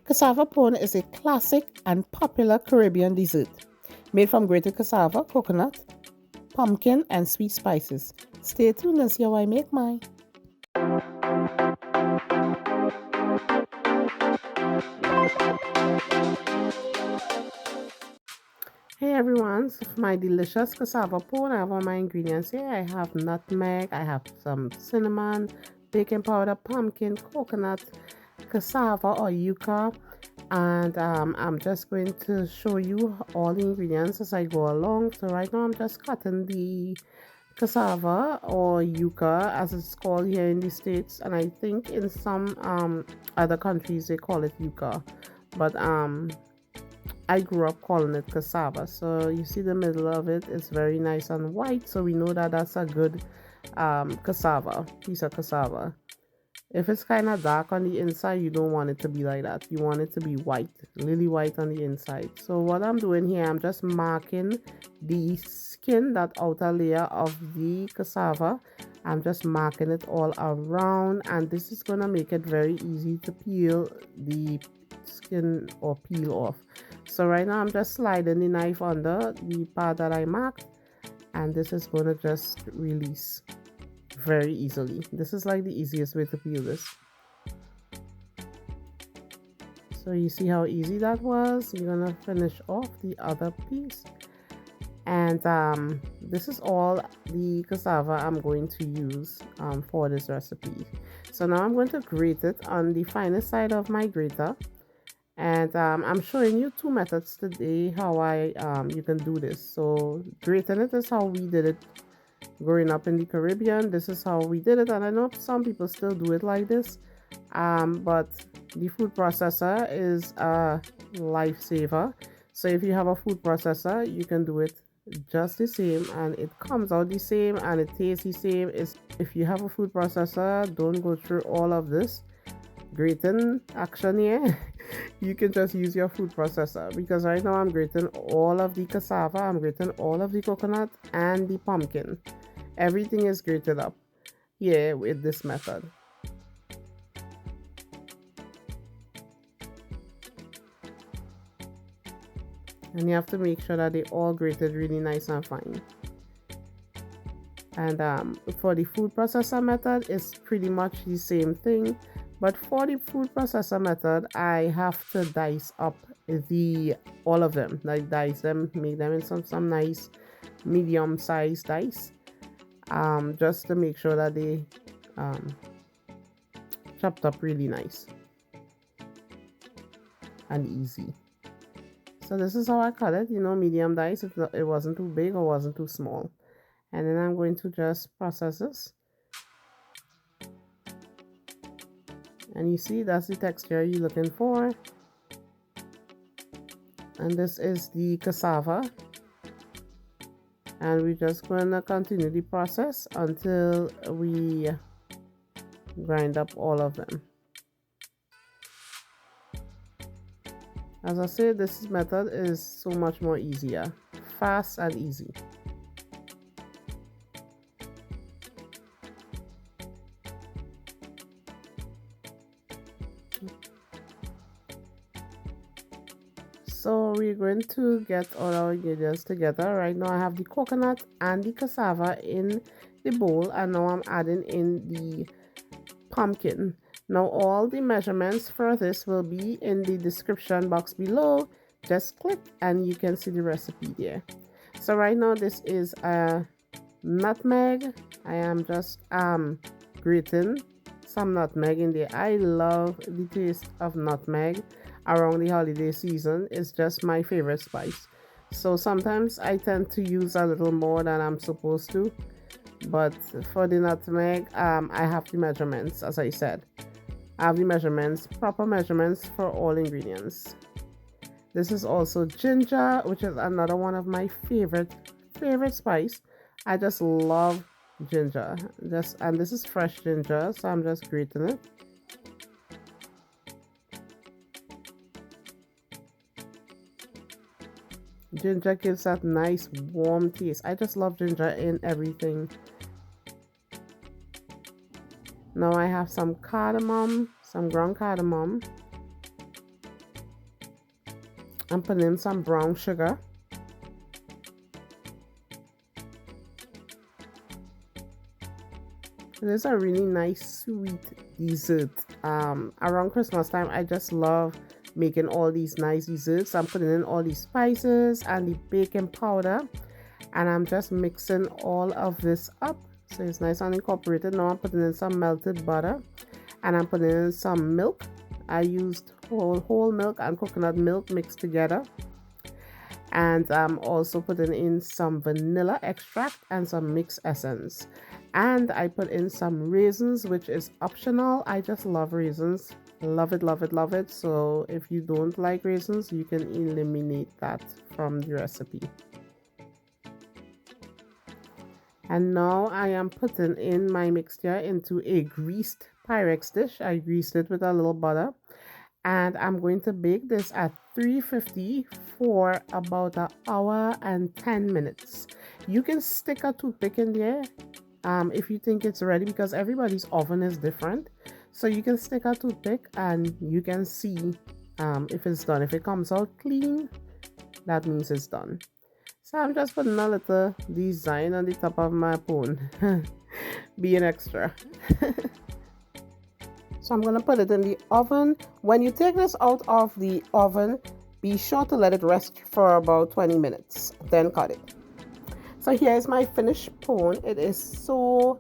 Cassava pone is a classic and popular Caribbean dessert made from grated cassava, coconut, pumpkin, and sweet spices. Stay tuned and see how I make mine. Hey everyone, so for my delicious cassava pone, I have all my ingredients here. I have nutmeg, I have some cinnamon, baking powder, pumpkin, coconut, cassava or yuca, and I'm just going to show you all the ingredients as I go along. So right now I'm just cutting the cassava or yuca as it's called here in the States, and I think in some other countries they call it yuca, but I grew up calling it cassava. So you see the middle of it is very nice and white, so we know that that's a good cassava, piece of cassava. If it's kind of dark on the inside, you don't want it to be like that. You want it to be white, lily white on the inside. So what I'm doing here, I'm just marking the skin, that outer layer of the cassava. I'm just marking it all around, and this is gonna make it very easy to peel the skin or peel off. So right now I'm just sliding the knife under the part that I marked, and this is gonna just release very easily. This is like the easiest way to peel this. So you see how easy that was. You're gonna finish off the other piece, and this is all the cassava I'm going to use for this recipe. So now I'm going to grate it on the finest side of my grater, and I'm showing you two methods today how you can do this. So grating it is how we did it growing up in the Caribbean. This is how we did it, and I know some people still do it like this, but the food processor is a lifesaver. So if you have a food processor, you can do it just the same, and it comes out the same and it tastes the same. If you have a food processor, don't go through all of this grating action here. You can just use your food processor, because right now I'm grating all of the cassava, I'm grating all of the coconut and the pumpkin. Everything is grated up here with this method. And you have to make sure that they all grated really nice and fine. And for the food processor method, it's pretty much the same thing, but for the food processor method, I have to dice up all of them, like dice them, make them in some nice medium sized dice, just to make sure that they chopped up really nice and easy. So this is how I cut it, medium dice. It wasn't too big or wasn't too small. And then I'm going to just process this. And you see, that's the texture you're looking for. And this is the cassava. And we're just going to continue the process until we grind up all of them. As I said, this method is so much more easier, fast and easy. So we're going to get all our ingredients together. Right now I have the coconut and the cassava in the bowl, and now I'm adding in the pumpkin. Now all the measurements for this will be in the description box below. Just click and you can see the recipe there. So right now this is a nutmeg. I am just grating some nutmeg in there. I love the taste of nutmeg around the holiday season. It's just my favorite spice. So sometimes I tend to use a little more than I'm supposed to, but for the nutmeg, I have the measurements. As I said, I have the measurements, proper measurements for all ingredients. This is also ginger, which is another one of my favorite spice. I just love ginger. And this is fresh ginger, so I'm just grating it. Ginger gives that nice warm taste. I just love ginger in everything. Now I have some cardamom, some ground cardamom. I'm putting in some brown sugar. It is a really nice sweet dessert. Around Christmas time, I just love making all these nice desserts. I'm putting in all these spices and the baking powder, and I'm just mixing all of this up so it's nice and incorporated. Now I'm putting in some melted butter, and I'm putting in some milk. I used whole milk and coconut milk mixed together, and I'm also putting in some vanilla extract and some mixed essence, and I put in some raisins, which is optional. I just love raisins. Love it, love it, love it. So if you don't like raisins, you can eliminate that from the recipe. And now I am putting in my mixture into a greased Pyrex dish. I greased it with a little butter, and I'm going to bake this at 350 for about an hour and 10 minutes. You can stick a toothpick in there if you think it's ready, because everybody's oven is different. So you can stick a toothpick and you can see if it's done. If it comes out clean, that means it's done. So I'm just putting a little design on the top of my pone, being extra. So I'm going to put it in the oven. When you take this out of the oven, be sure to let it rest for about 20 minutes, then cut it. So here is my finished pone. It is so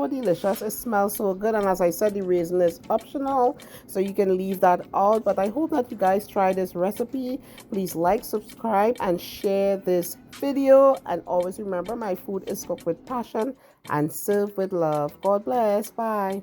delicious. It smells so good, and as I said, the raisin is optional, so you can leave that out. But I hope that you guys try this recipe. Please like, subscribe, and share this video. And always remember, my food is cooked with passion and served with love. God bless. Bye.